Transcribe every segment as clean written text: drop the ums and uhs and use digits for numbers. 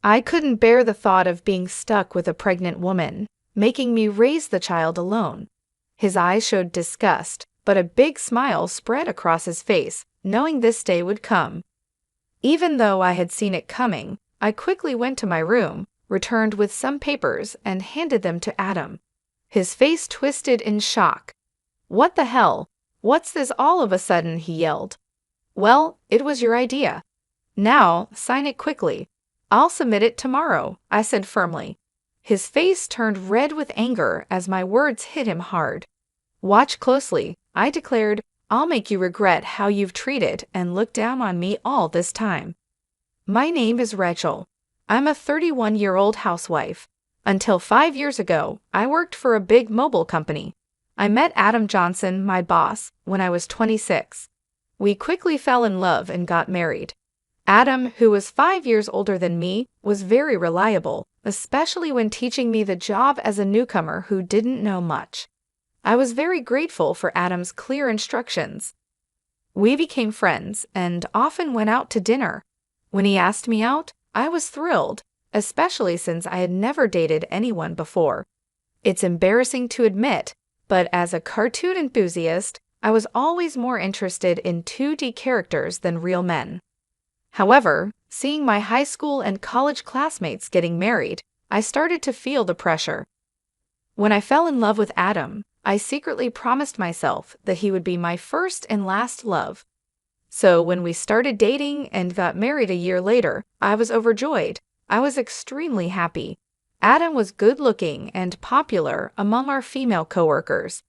I couldn't bear the thought of being stuck with a pregnant woman, making me raise the child alone. His eyes showed disgust, but a big smile spread across his face, knowing this day would come. Even though I had seen it coming, I quickly went to my room, returned with some papers, and handed them to Adam. His face twisted in shock. "What the hell? What's this all of a sudden?" he yelled. "Well, it was your idea. Now, sign it quickly. I'll submit it tomorrow," I said firmly. His face turned red with anger as my words hit him hard. "Watch closely," I declared. "I'll make you regret how you've treated and looked down on me all this time. My name is Rachel. I'm a 31-year-old housewife. Until 5 years ago, I worked for a big mobile company. I met Adam Johnson, my boss, when I was 26. We quickly fell in love and got married. Adam, who was 5 years older than me, was very reliable, especially when teaching me the job as a newcomer who didn't know much. I was very grateful for Adam's clear instructions. We became friends and often went out to dinner. When he asked me out, I was thrilled, especially since I had never dated anyone before. It's embarrassing to admit, but as a cartoon enthusiast, I was always more interested in 2D characters than real men. However, seeing my high school and college classmates getting married, I started to feel the pressure. When I fell in love with Adam, I secretly promised myself that he would be my first and last love. So when we started dating and got married a year later, I was overjoyed. I was extremely happy. Adam was good-looking and popular among our female coworkers.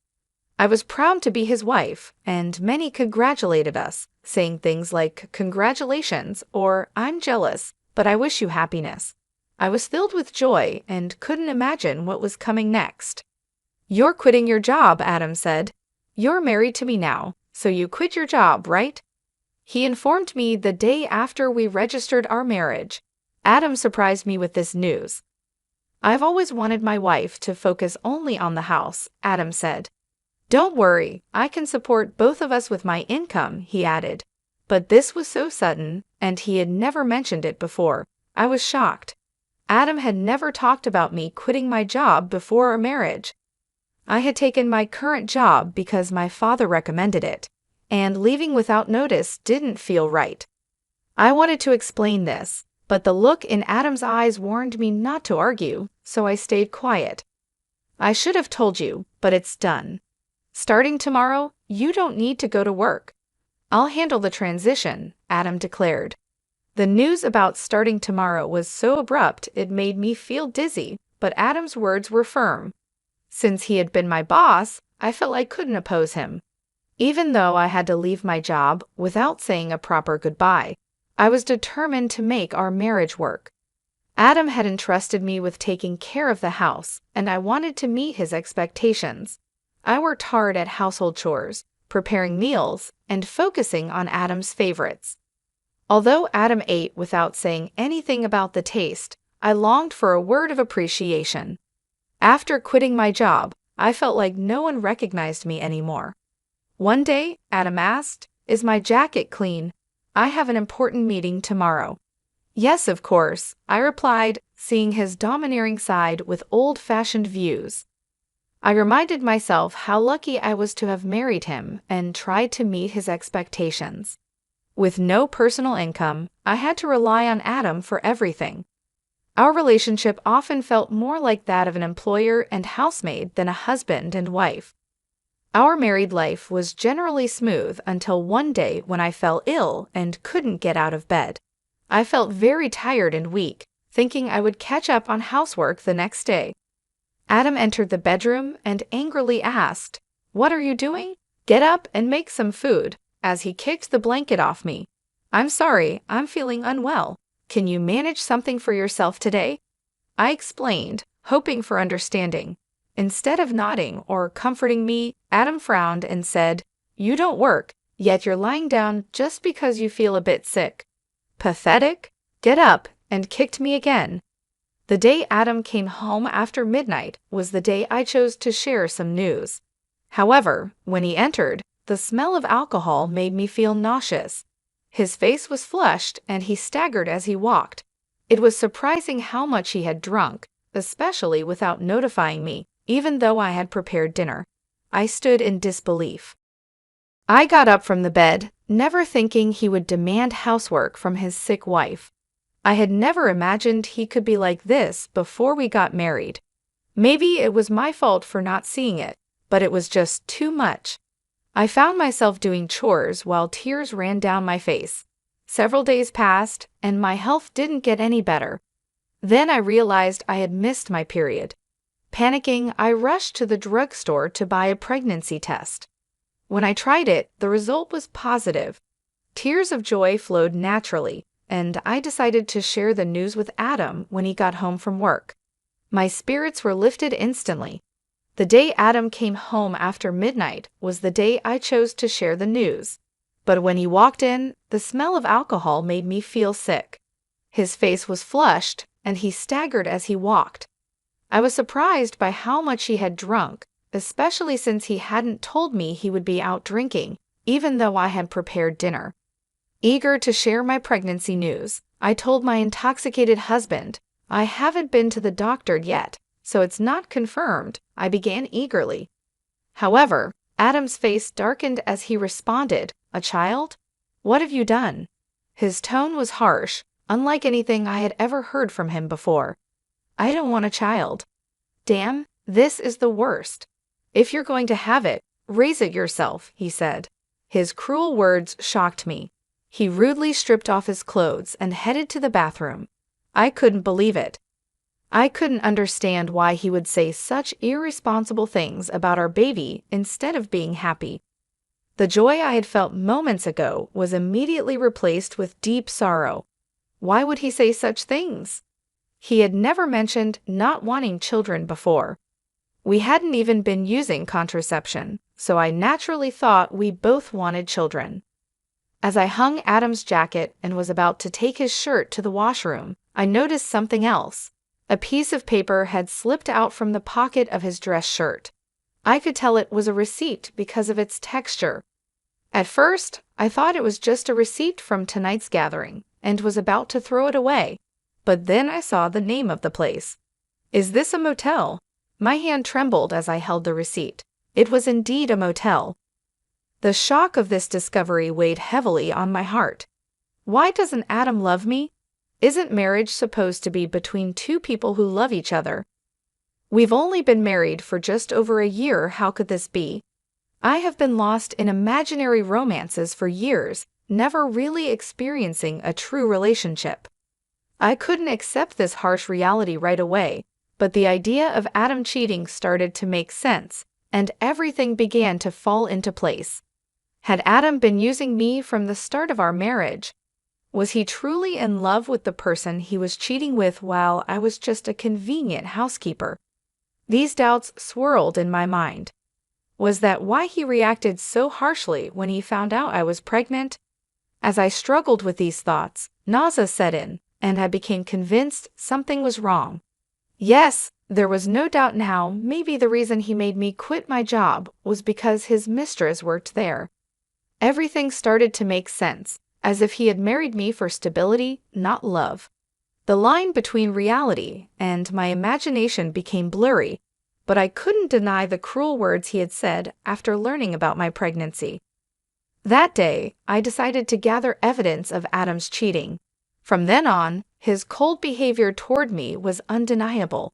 I was proud to be his wife, and many congratulated us, saying things like, "Congratulations," or "I'm jealous, but I wish you happiness." I was filled with joy and couldn't imagine what was coming next. "You're quitting your job," Adam said. "You're married to me now, so you quit your job, right?" He informed me the day after we registered our marriage. Adam surprised me with this news. "I've always wanted my wife to focus only on the house," Adam said. "Don't worry, I can support both of us with my income," he added. But this was so sudden, and he had never mentioned it before. I was shocked. Adam had never talked about me quitting my job before our marriage. I had taken my current job because my father recommended it, and leaving without notice didn't feel right. I wanted to explain this, but the look in Adam's eyes warned me not to argue, so I stayed quiet. "I should have told you, but it's done. Starting tomorrow, you don't need to go to work. I'll handle the transition," Adam declared. The news about starting tomorrow was so abrupt it made me feel dizzy, but Adam's words were firm. Since he had been my boss, I felt I couldn't oppose him. Even though I had to leave my job without saying a proper goodbye, I was determined to make our marriage work. Adam had entrusted me with taking care of the house, and I wanted to meet his expectations. I worked hard at household chores, preparing meals, and focusing on Adam's favorites. Although Adam ate without saying anything about the taste, I longed for a word of appreciation. After quitting my job, I felt like no one recognized me anymore. One day, Adam asked, "Is my jacket clean? I have an important meeting tomorrow." "Yes, of course," I replied, seeing his domineering side with old-fashioned views. I reminded myself how lucky I was to have married him and tried to meet his expectations. With no personal income, I had to rely on Adam for everything. Our relationship often felt more like that of an employer and housemaid than a husband and wife. Our married life was generally smooth until one day when I fell ill and couldn't get out of bed. I felt very tired and weak, thinking I would catch up on housework the next day. Adam entered the bedroom and angrily asked, "What are you doing? Get up and make some food," as he kicked the blanket off me. "I'm sorry, I'm feeling unwell. Can you manage something for yourself today?" I explained, hoping for understanding. Instead of nodding or comforting me, Adam frowned and said, "You don't work, yet you're lying down just because you feel a bit sick. Pathetic? Get up," and kicked me again. The day Adam came home after midnight was the day I chose to share some news. However, when he entered, the smell of alcohol made me feel nauseous. His face was flushed and he staggered as he walked. It was surprising how much he had drunk, especially without notifying me, even though I had prepared dinner. I stood in disbelief. I got up from the bed, never thinking he would demand housework from his sick wife. I had never imagined he could be like this before we got married. Maybe it was my fault for not seeing it, but it was just too much. I found myself doing chores while tears ran down my face. Several days passed, and my health didn't get any better. Then I realized I had missed my period. Panicking, I rushed to the drugstore to buy a pregnancy test. When I tried it, the result was positive. Tears of joy flowed naturally, and I decided to share the news with Adam when he got home from work. My spirits were lifted instantly. The day Adam came home after midnight was the day I chose to share the news. But when he walked in, the smell of alcohol made me feel sick. His face was flushed, and he staggered as he walked. I was surprised by how much he had drunk, especially since he hadn't told me he would be out drinking, even though I had prepared dinner. Eager to share my pregnancy news, I told my intoxicated husband, "I haven't been to the doctor yet, so it's not confirmed," I began eagerly. However, Adam's face darkened as he responded, "A child? What have you done?" His tone was harsh, unlike anything I had ever heard from him before. "I don't want a child." "Damn, this is the worst. If you're going to have it, raise it yourself," he said. His cruel words shocked me. He rudely stripped off his clothes and headed to the bathroom. I couldn't believe it. I couldn't understand why he would say such irresponsible things about our baby instead of being happy. The joy I had felt moments ago was immediately replaced with deep sorrow. Why would he say such things? He had never mentioned not wanting children before. We hadn't even been using contraception, so I naturally thought we both wanted children. As I hung Adam's jacket and was about to take his shirt to the washroom, I noticed something else. A piece of paper had slipped out from the pocket of his dress shirt. I could tell it was a receipt because of its texture. At first, I thought it was just a receipt from tonight's gathering and was about to throw it away. But then I saw the name of the place. "Is this a motel?" My hand trembled as I held the receipt. It was indeed a motel. The shock of this discovery weighed heavily on my heart. Why doesn't Adam love me? Isn't marriage supposed to be between two people who love each other? We've only been married for just over a year. How could this be? I have been lost in imaginary romances for years, never really experiencing a true relationship. I couldn't accept this harsh reality right away, but the idea of Adam cheating started to make sense, and everything began to fall into place. Had Adam been using me from the start of our marriage? Was he truly in love with the person he was cheating with while I was just a convenient housekeeper? These doubts swirled in my mind. Was that why he reacted so harshly when he found out I was pregnant? As I struggled with these thoughts, nausea set in, and I became convinced something was wrong. Yes, there was no doubt now maybe the reason he made me quit my job was because his mistress worked there. Everything started to make sense, as if he had married me for stability, not love. The line between reality and my imagination became blurry, but I couldn't deny the cruel words he had said after learning about my pregnancy. That day, I decided to gather evidence of Adam's cheating. From then on, his cold behavior toward me was undeniable.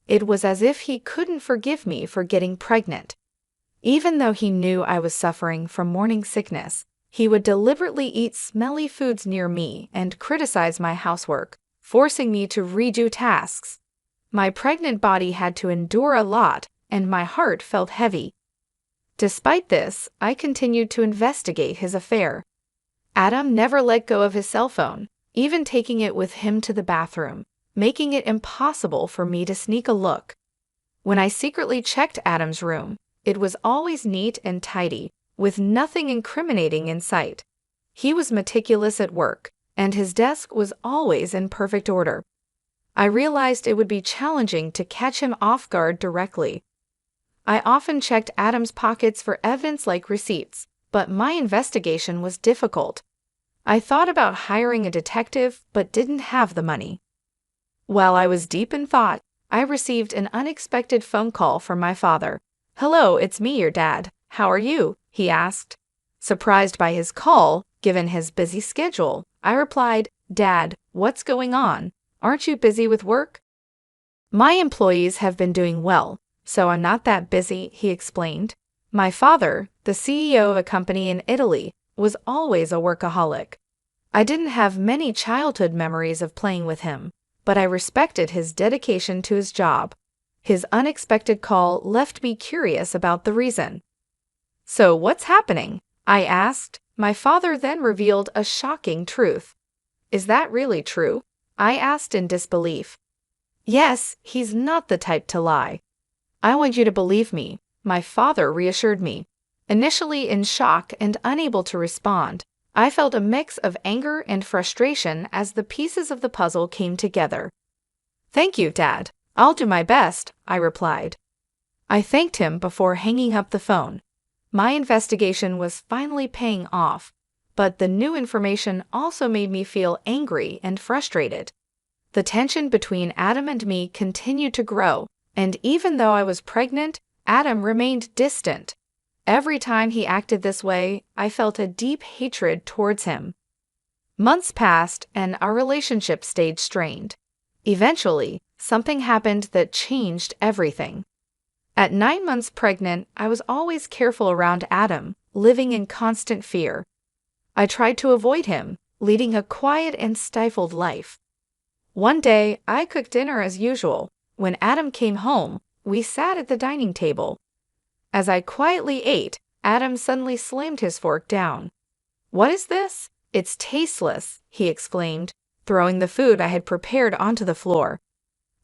It was as if he couldn't forgive me for getting pregnant. Even though he knew I was suffering from morning sickness, he would deliberately eat smelly foods near me and criticize my housework, forcing me to redo tasks. My pregnant body had to endure a lot, and my heart felt heavy. Despite this, I continued to investigate his affair. Adam never let go of his cell phone, even taking it with him to the bathroom, making it impossible for me to sneak a look. When I secretly checked Adam's room, it was always neat and tidy, with nothing incriminating in sight. He was meticulous at work, and his desk was always in perfect order. I realized it would be challenging to catch him off guard directly. I often checked Adam's pockets for evidence like receipts, but my investigation was difficult. I thought about hiring a detective but didn't have the money. While I was deep in thought, I received an unexpected phone call from my father. "Hello, it's me, your dad. How are you?" he asked. Surprised by his call, given his busy schedule, I replied, "Dad, what's going on? Aren't you busy with work?" "My employees have been doing well, so I'm not that busy," he explained. My father, the CEO of a company in Italy, was always a workaholic. I didn't have many childhood memories of playing with him, but I respected his dedication to his job. His unexpected call left me curious about the reason. "So what's happening?" I asked. My father then revealed a shocking truth. "Is that really true?" I asked in disbelief. "Yes, he's not the type to lie." "I want you to believe me," my father reassured me. Initially in shock and unable to respond, I felt a mix of anger and frustration as the pieces of the puzzle came together. "Thank you, Dad. I'll do my best," I replied. I thanked him before hanging up the phone. My investigation was finally paying off, but the new information also made me feel angry and frustrated. The tension between Adam and me continued to grow, and even though I was pregnant, Adam remained distant. Every time he acted this way, I felt a deep hatred towards him. Months passed, and our relationship stayed strained. Eventually, something happened that changed everything. At 9 months pregnant, I was always careful around Adam, living in constant fear. I tried to avoid him, leading a quiet and stifled life. One day, I cooked dinner as usual. When Adam came home, we sat at the dining table. As I quietly ate, Adam suddenly slammed his fork down. "What is this? It's tasteless," he exclaimed, throwing the food I had prepared onto the floor.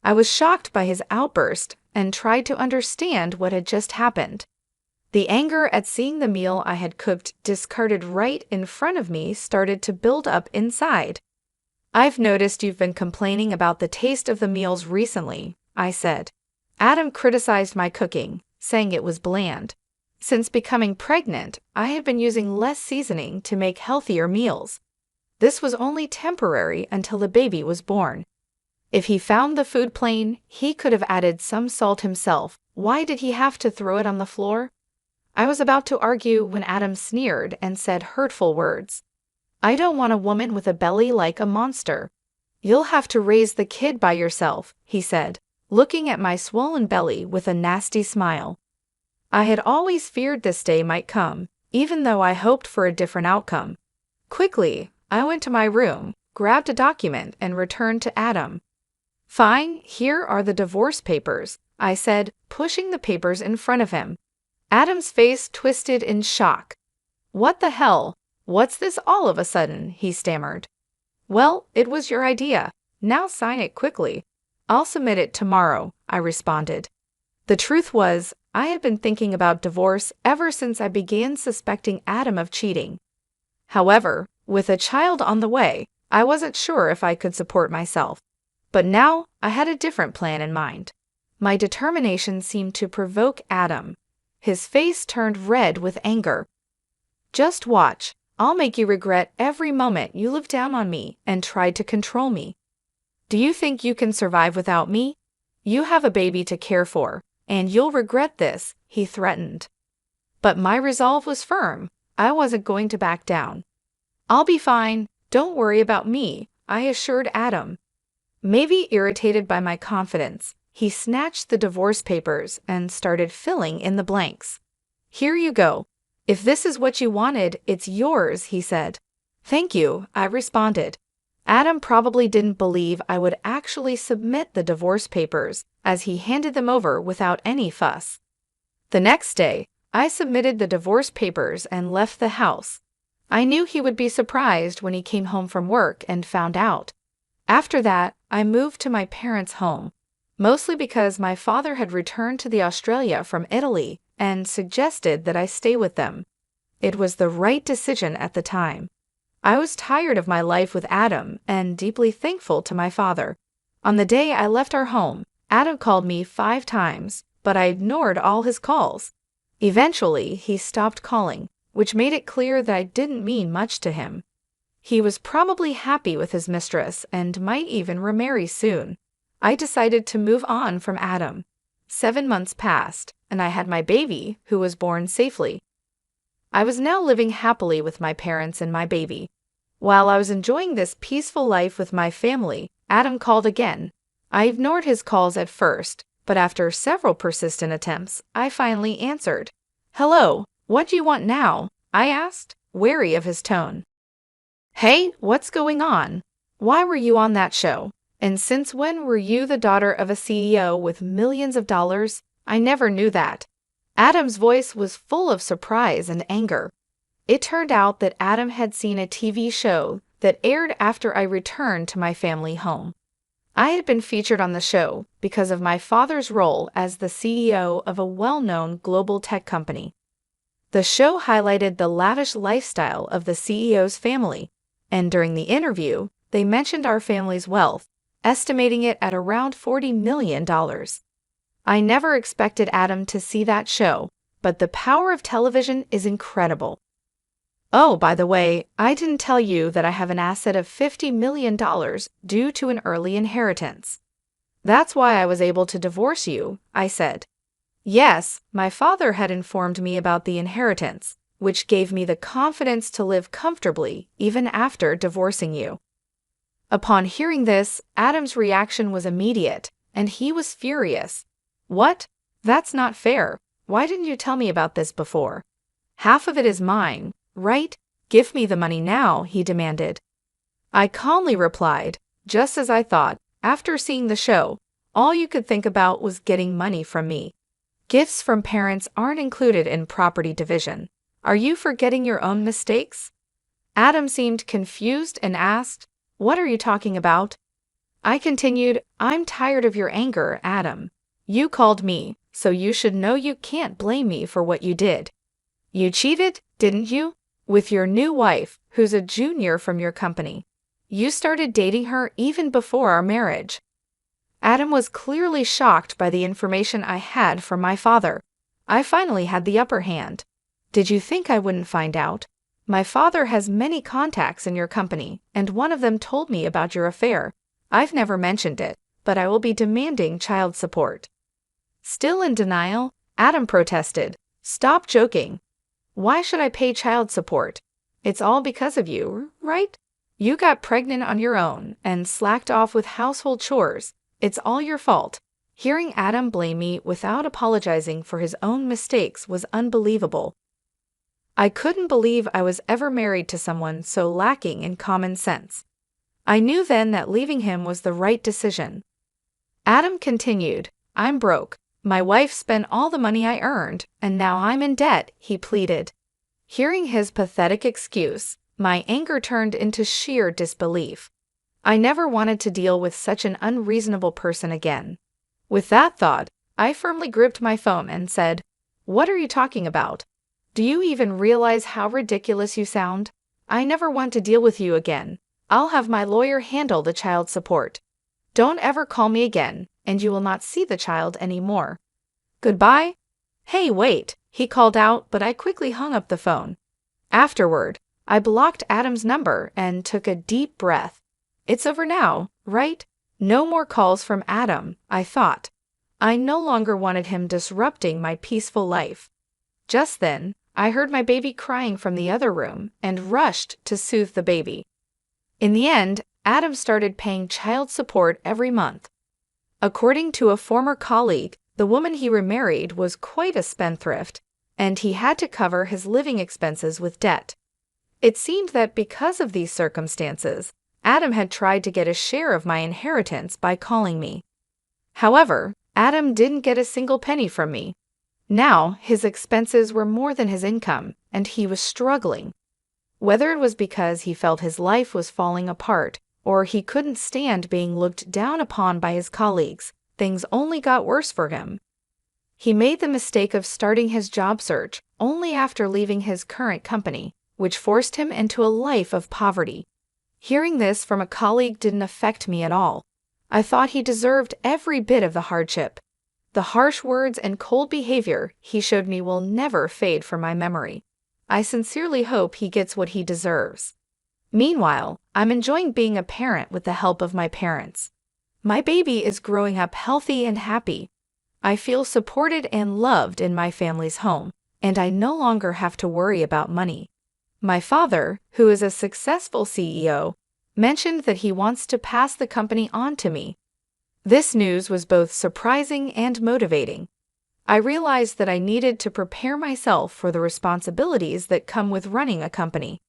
I was shocked by his outburst and tried to understand what had just happened. The anger at seeing the meal I had cooked discarded right in front of me started to build up inside. "I've noticed you've been complaining about the taste of the meals recently," I said. Adam criticized my cooking, saying it was bland. Since becoming pregnant, I had been using less seasoning to make healthier meals. This was only temporary until the baby was born. If he found the food plain, he could have added some salt himself. Why did he have to throw it on the floor? I was about to argue when Adam sneered and said hurtful words. "I don't want a woman with a belly like a monster." "You'll have to raise the kid by yourself," he said, looking at my swollen belly with a nasty smile. I had always feared this day might come, even though I hoped for a different outcome. Quickly, I went to my room, grabbed a document, and returned to Adam. "Fine, here are the divorce papers," I said, pushing the papers in front of him. Adam's face twisted in shock. "What the hell? What's this all of a sudden?" he stammered. "Well, it was your idea. Now sign it quickly." "I'll submit it tomorrow," I responded. The truth was, I had been thinking about divorce ever since I began suspecting Adam of cheating. However, with a child on the way, I wasn't sure if I could support myself. But now I had a different plan in mind. My determination seemed to provoke Adam. His face turned red with anger. "Just watch. I'll make you regret every moment you looked down on me and tried to control me. Do you think you can survive without me? You have a baby to care for, and you'll regret this," he threatened. But my resolve was firm. I wasn't going to back down. "I'll be fine. Don't worry about me," I assured Adam. Maybe irritated by my confidence, he snatched the divorce papers and started filling in the blanks. "Here you go. If this is what you wanted, it's yours," he said. "Thank you," I responded. Adam probably didn't believe I would actually submit the divorce papers, as he handed them over without any fuss. The next day, I submitted the divorce papers and left the house. I knew he would be surprised when he came home from work and found out. After that, I moved to my parents' home, mostly because my father had returned to Australia from Italy and suggested that I stay with them. It was the right decision at the time. I was tired of my life with Adam and deeply thankful to my father. On the day I left our home, Adam called me 5 times, but I ignored all his calls. Eventually, he stopped calling, which made it clear that I didn't mean much to him. He was probably happy with his mistress and might even remarry soon. I decided to move on from Adam. 7 months passed, and I had my baby, who was born safely. I was now living happily with my parents and my baby. While I was enjoying this peaceful life with my family, Adam called again. I ignored his calls at first, but after several persistent attempts, I finally answered. "Hello, what do you want now?" I asked, wary of his tone. "Hey, what's going on? Why were you on that show? And since when were you the daughter of a CEO with millions of dollars? I never knew that." Adam's voice was full of surprise and anger. It turned out that Adam had seen a TV show that aired after I returned to my family home. I had been featured on the show because of my father's role as the CEO of a well-known global tech company. The show highlighted the lavish lifestyle of the CEO's family, and during the interview, they mentioned our family's wealth, estimating it at around $40 million. I never expected Adam to see that show, but the power of television is incredible. Oh, by the way, I didn't tell you that I have an asset of $50 million due to an early inheritance. That's why I was able to divorce you, I said. Yes, my father had informed me about the inheritance, which gave me the confidence to live comfortably even after divorcing you. Upon hearing this, Adam's reaction was immediate, and he was furious. "What? That's not fair. Why didn't you tell me about this before? Half of it is mine, right? Give me the money now," he demanded. I calmly replied, "Just as I thought, after seeing the show, all you could think about was getting money from me. Gifts from parents aren't included in property division. Are you forgetting your own mistakes?" Adam seemed confused and asked, "What are you talking about?" I continued, "I'm tired of your anger, Adam. You called me, so you should know you can't blame me for what you did. You cheated, didn't you? With your new wife, who's a junior from your company. You started dating her even before our marriage." Adam was clearly shocked by the information I had from my father. I finally had the upper hand. "Did you think I wouldn't find out? My father has many contacts in your company, and one of them told me about your affair. I've never mentioned it, but I will be demanding child support." Still in denial, Adam protested, "Stop joking. Why should I pay child support? It's all because of you, right? You got pregnant on your own and slacked off with household chores. It's all your fault." Hearing Adam blame me without apologizing for his own mistakes was unbelievable. I couldn't believe I was ever married to someone so lacking in common sense. I knew then that leaving him was the right decision. Adam continued, "I'm broke. My wife spent all the money I earned, and now I'm in debt," he pleaded. Hearing his pathetic excuse, my anger turned into sheer disbelief. I never wanted to deal with such an unreasonable person again. With that thought, I firmly gripped my phone and said, "What are you talking about? Do you even realize how ridiculous you sound? I never want to deal with you again. I'll have my lawyer handle the child support. Don't ever call me again, and you will not see the child anymore. Goodbye." "Hey, wait," he called out, but I quickly hung up the phone. Afterward, I blocked Adam's number and took a deep breath. It's over now, right? No more calls from Adam, I thought. I no longer wanted him disrupting my peaceful life. Just then, I heard my baby crying from the other room and rushed to soothe the baby. In the end, Adam started paying child support every month. According to a former colleague, the woman he remarried was quite a spendthrift, and he had to cover his living expenses with debt. It seemed that because of these circumstances, Adam had tried to get a share of my inheritance by calling me. However, Adam didn't get a single penny from me. Now, his expenses were more than his income, and he was struggling. Whether it was because he felt his life was falling apart, or he couldn't stand being looked down upon by his colleagues, things only got worse for him. He made the mistake of starting his job search only after leaving his current company, which forced him into a life of poverty. Hearing this from a colleague didn't affect me at all. I thought he deserved every bit of the hardship. The harsh words and cold behavior he showed me will never fade from my memory. I sincerely hope he gets what he deserves. Meanwhile, I'm enjoying being a parent with the help of my parents. My baby is growing up healthy and happy. I feel supported and loved in my family's home, and I no longer have to worry about money. My father, who is a successful CEO, mentioned that he wants to pass the company on to me. This news was both surprising and motivating. I realized that I needed to prepare myself for the responsibilities that come with running a company.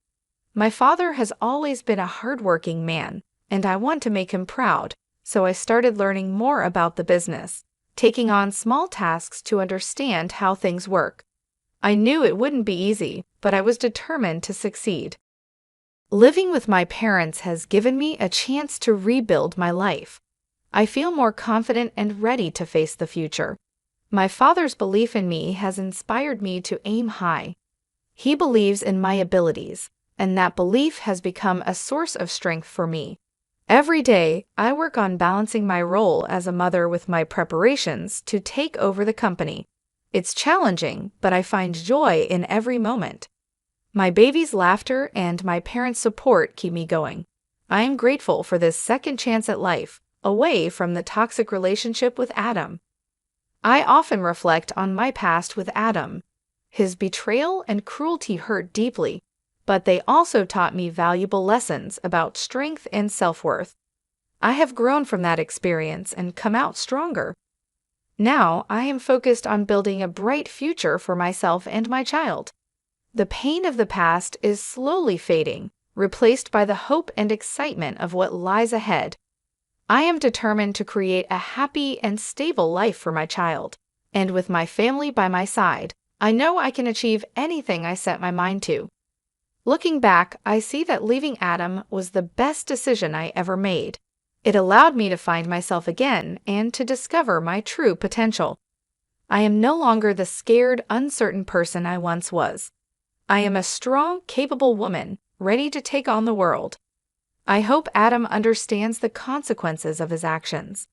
My father has always been a hardworking man, and I want to make him proud, so I started learning more about the business, taking on small tasks to understand how things work. I knew it wouldn't be easy, but I was determined to succeed. Living with my parents has given me a chance to rebuild my life. I feel more confident and ready to face the future. My father's belief in me has inspired me to aim high. He believes in my abilities, and that belief has become a source of strength for me. Every day, I work on balancing my role as a mother with my preparations to take over the company. It's challenging, but I find joy in every moment. My baby's laughter and my parents' support keep me going. I am grateful for this second chance at life, away from the toxic relationship with Adam. I often reflect on my past with Adam. His betrayal and cruelty hurt deeply, but they also taught me valuable lessons about strength and self-worth. I have grown from that experience and come out stronger. Now I am focused on building a bright future for myself and my child. The pain of the past is slowly fading, replaced by the hope and excitement of what lies ahead. I am determined to create a happy and stable life for my child, and with my family by my side, I know I can achieve anything I set my mind to. Looking back, I see that leaving Adam was the best decision I ever made. It allowed me to find myself again and to discover my true potential. I am no longer the scared, uncertain person I once was. I am a strong, capable woman, ready to take on the world. I hope Adam understands the consequences of his actions.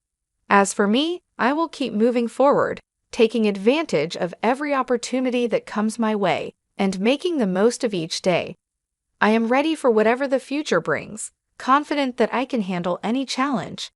As for me, I will keep moving forward, taking advantage of every opportunity that comes my way, and making the most of each day. I am ready for whatever the future brings, confident that I can handle any challenge.